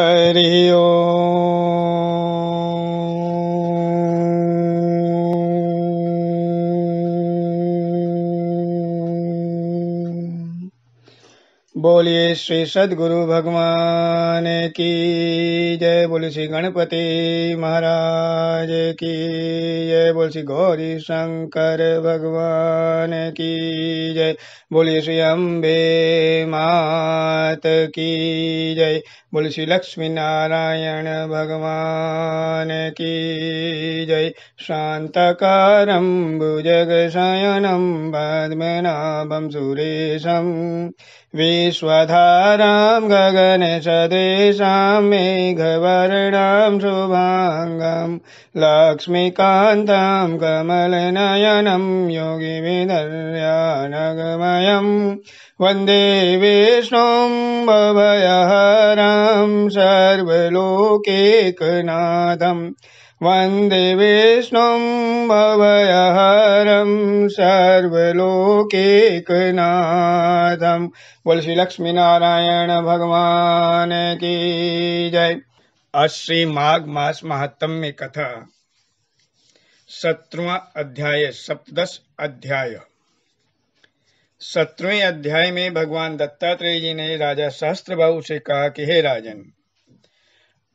हरि ओम। बोलिए श्री सद्गुरु भगवान की जय। बोलिए श्री गणपति महाराज की जय। बोलिए श्री गौरी शंकर भगवान की जय। बोलिए श्री अम्बे मात की जय। बोलिए श्री लक्ष्मी नारायण भगवान की जय। शांताकारं भुजगशयनं पद्मनाभं सुरेशं विश्वधारां गगनसदृशां मेघवर्णां शुभांगं लक्ष्मीकान्तं कमलनयनं योगिविदर्यानगमयं वन्दे विष्णुं भवभयहरं सर्वलोकैकनाथं वन्दे विष्णुं भवभयहरं सर्वलोकैकनाथं। बोल श्री लक्ष्मी नारायण भगवान की जय। श्री माघ मास महात्म्य कथा 17वां अध्याय, सप्तदश अध्याय। 17वें अध्याय में भगवान दत्तात्रेय जी ने राजा सहस्त्रबाहु से कहा कि हे राजन,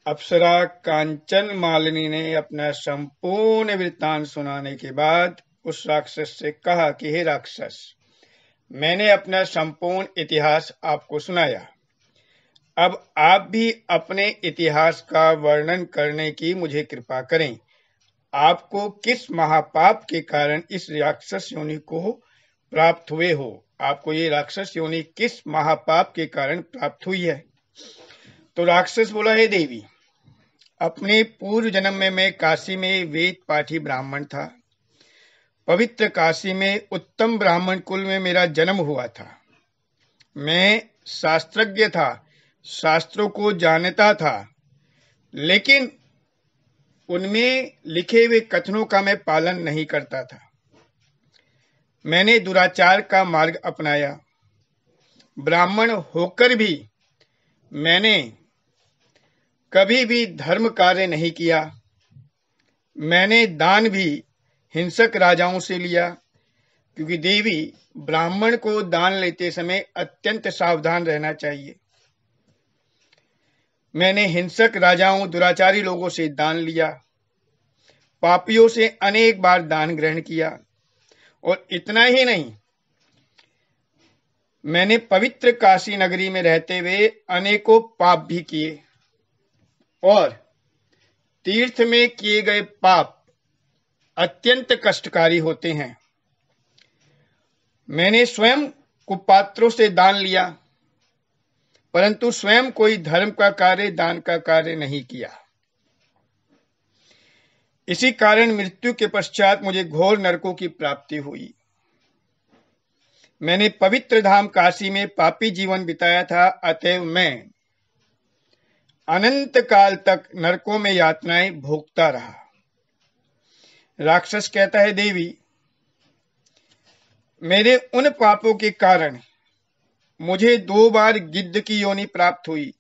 अप्सरा कांचन मालिनी ने अपना संपूर्ण वृत्तांत सुनाने के बाद उस राक्षस से कहा कि हे राक्षस, मैंने अपना संपूर्ण इतिहास आपको सुनाया। अब आप भी अपने इतिहास का वर्णन करने की मुझे कृपा करें। आपको किस महापाप के कारण इस राक्षस योनि को प्राप्त हुए हो? आपको ये राक्षस योनि किस महापाप के कारण प्राप्त हुई है? तो राक्षस बोला, हे देवी, अपने पूर्व जन्म में मैं काशी में वेद पाठी ब्राह्मण था। पवित्र काशी में उत्तम ब्राह्मण कुल में मेरा जन्म हुआ था। मैं शास्त्रज्ञ था, शास्त्रों को जानता था, लेकिन उनमें लिखे हुए कथनों का मैं पालन नहीं करता था। मैंने दुराचार का मार्ग अपनाया। ब्राह्मण होकर भी मैंने कभी भी धर्म कार्य नहीं किया। मैंने दान भी हिंसक राजाओं से लिया, क्योंकि देवी, ब्राह्मण को दान लेते समय अत्यंत सावधान रहना चाहिए। मैंने हिंसक राजाओं, दुराचारी लोगों से दान लिया, पापियों से अनेक बार दान ग्रहण किया, और इतना ही नहीं, मैंने पवित्र काशी नगरी में रहते हुए अनेकों पाप भी किए, और तीर्थ में किए गए पाप अत्यंत कष्टकारी होते हैं। मैंने स्वयं कुपात्रों से दान लिया, परंतु स्वयं कोई धर्म का कार्य, दान का कार्य नहीं किया। इसी कारण मृत्यु के पश्चात मुझे घोर नरकों की प्राप्ति हुई। मैंने पवित्र धाम काशी में पापी जीवन बिताया था, अतएव मैं अनंत काल तक नरकों में यातनाएं भोगता रहा। राक्षस कहता है, देवी, मेरे उन पापों के कारण मुझे 2 बार गिद्ध की योनि प्राप्त हुई,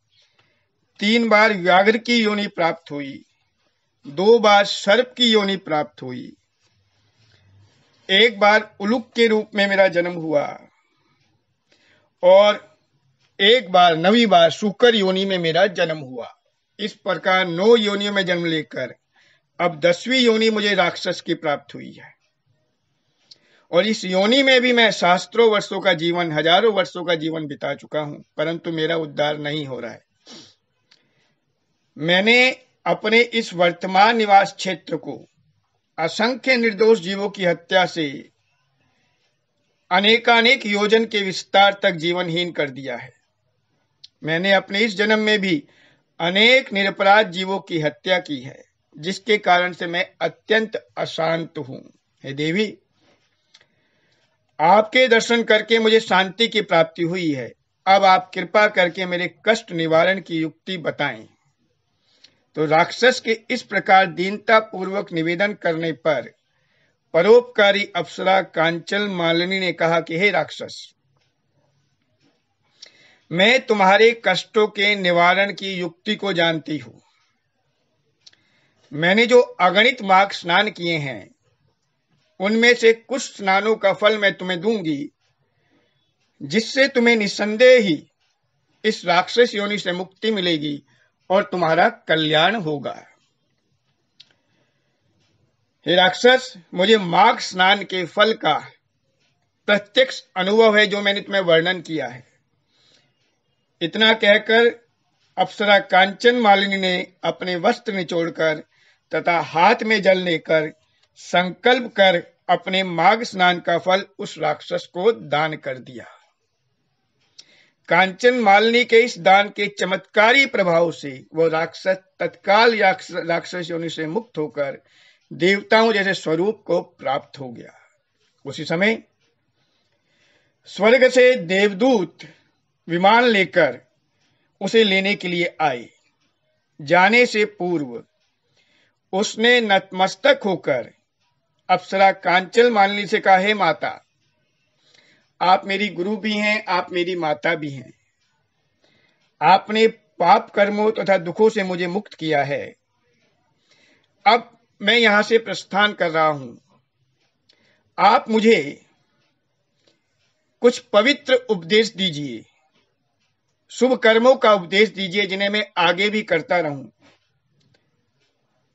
3 बार व्याघ्र की योनि प्राप्त हुई, 2 बार सर्प की योनि प्राप्त हुई, 1 बार उलूक के रूप में मेरा जन्म हुआ, और 1 बार 9वीं बार शूकर योनि में मेरा जन्म हुआ। इस प्रकार 9 योनियों में जन्म लेकर अब 10वीं योनि मुझे राक्षस की प्राप्त हुई है। और इस योनि में भी मैं सहस्त्रों वर्षों का जीवन, हजारों वर्षों का जीवन बिता चुका हूं, परंतु मेरा उद्धार नहीं हो रहा है। मैंने अपने इस वर्तमान निवास क्षेत्र को असंख्य निर्दोष जीवों की हत्या से अनेकानेक योजन के विस्तार तक जीवनहीन कर दिया है। मैंने अपने इस जन्म में भी अनेक निरपराध जीवों की हत्या की है, जिसके कारण से मैं अत्यंत अशांत हूं। हे देवी, आपके दर्शन करके मुझे शांति की प्राप्ति हुई है। अब आप कृपा करके मेरे कष्ट निवारण की युक्ति बताएं। तो राक्षस के इस प्रकार दीनता पूर्वक निवेदन करने पर परोपकारी अप्सरा कांचन मालिनी ने कहा कि हे राक्षस, मैं तुम्हारे कष्टों के निवारण की युक्ति को जानती हूं। मैंने जो अगणित माघ स्नान किए हैं, उनमें से कुछ स्नानों का फल मैं तुम्हें दूंगी, जिससे तुम्हें निस्संदेह ही इस राक्षस योनि से मुक्ति मिलेगी और तुम्हारा कल्याण होगा। हे राक्षस, मुझे माघ स्नान के फल का प्रत्यक्ष अनुभव है, जो मैंने तुम्हें वर्णन किया है। इतना कहकर अप्सरा कांचन मालिनी ने अपने वस्त्र निचोड़कर तथा हाथ में जल लेकर संकल्प कर अपने माघ स्नान का फल उस राक्षस को दान कर दिया। कांचन मालिनी के इस दान के चमत्कारी प्रभाव से वो राक्षस तत्काल राक्षस योनि से मुक्त होकर देवताओं जैसे स्वरूप को प्राप्त हो गया। उसी समय स्वर्ग से देवदूत विमान लेकर उसे लेने के लिए आए। जाने से पूर्व उसने नतमस्तक होकर अप्सरा कांचन मालिनी से कहा, हे माता, आप मेरी गुरु भी हैं, आप मेरी माता भी हैं। आपने पाप कर्मों तथा दुखों से मुझे मुक्त किया है। अब मैं यहां से प्रस्थान कर रहा हूं। आप मुझे कुछ पवित्र उपदेश दीजिए, शुभ कर्मों का उपदेश दीजिए, जिन्हें मैं आगे भी करता रहूं।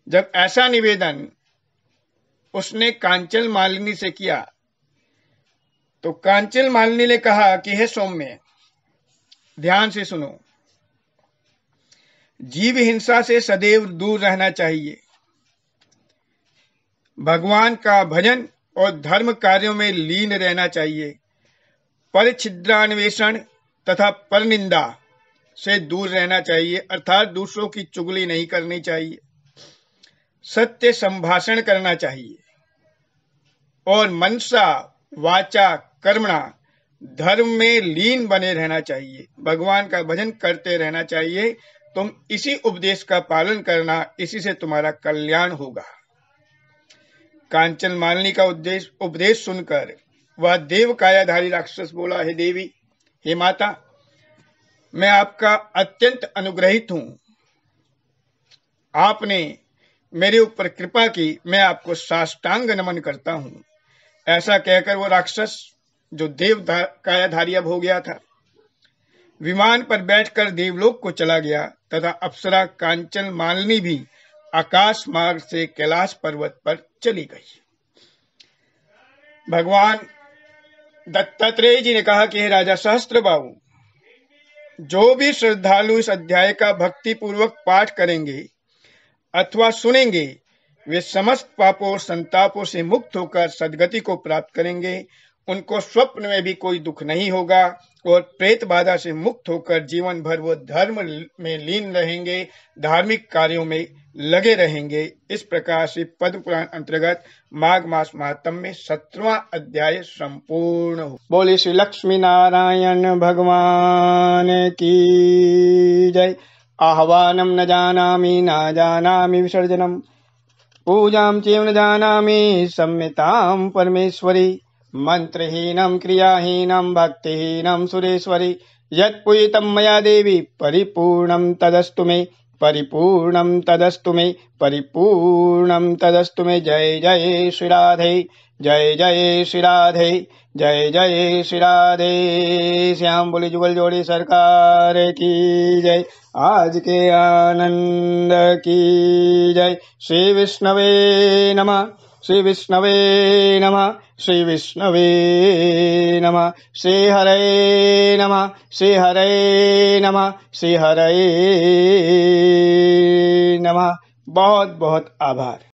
जब ऐसा निवेदन उसने कांचन मालिनी से किया, तो कांचन मालिनी ने कहा कि हे सौम्य, ध्यान से सुनो। जीव हिंसा से सदैव दूर रहना चाहिए। भगवान का भजन और धर्म कार्यों में लीन रहना चाहिए। पर छिद्रान्वेषण तथा पर निंदा से दूर रहना चाहिए, अर्थात दूसरों की चुगली नहीं करनी चाहिए। सत्य संभाषण करना चाहिए और मनसा वाचा कर्मणा धर्म में लीन बने रहना चाहिए। भगवान का भजन करते रहना चाहिए। तुम इसी उपदेश का पालन करना, इसी से तुम्हारा कल्याण होगा। कांचन मालिनी का उपदेश सुनकर वह देव कायाधारी राक्षस बोला, हे देवी, हे माता, मैं आपका अत्यंत अनुग्रहित हूं। आपने मेरे ऊपर कृपा की, मैं आपको साष्टांग नमन करता हूं। ऐसा कहकर वो राक्षस, जो देव कायाधारी अब हो गया था, विमान पर बैठकर देवलोक को चला गया तथा अप्सरा कांचन मालिनी भी आकाश मार्ग से कैलाश पर्वत पर चली गई। भगवान दत्तात्रेय जी ने कहा कि हे राजा सहस्त्रबाहु, जो भी श्रद्धालु इस अध्याय का भक्ति पूर्वक पाठ करेंगे अथवा सुनेंगे, वे समस्त पापों और संतापों से मुक्त होकर सद्गति को प्राप्त करेंगे। उनको स्वप्न में भी कोई दुख नहीं होगा और प्रेत बाधा से मुक्त होकर जीवन भर वो धर्म में लीन रहेंगे, धार्मिक कार्यों में लगे रहेंगे। इस प्रकार से पद्म पुराण अंतर्गत माघ मास महात्म्य में 17वां अध्याय संपूर्ण हो। बोले श्री लक्ष्मी नारायण भगवान की जय। आह्वानम न जानामि न जानामि विसर्जनम, पूजां चैव न जानामि सम्यतां परमेश्वरी, मंत्रहीनं क्रियाहीनं भक्तिहीनं सुरेश्वरी, यत्पूजितं मया देवी परिपूर्णं तदस्तु मे, परिपूर्णं तदस्तु मे, परिपूर्णं तदस्तु मे। जय जय श्री राधे, जय जय श्री राधे, जय जय श्री राधे। श्याम बोले जुगल जोड़ी सरकार की जय। आज के आनंद की जय। श्री विष्णवे नमः, श्री विष्णवे नमः, श्री विष्णवे नमः, श्री हरे नमः, श्री हरे नमः, श्री हरे नमः। बहुत बहुत आभार।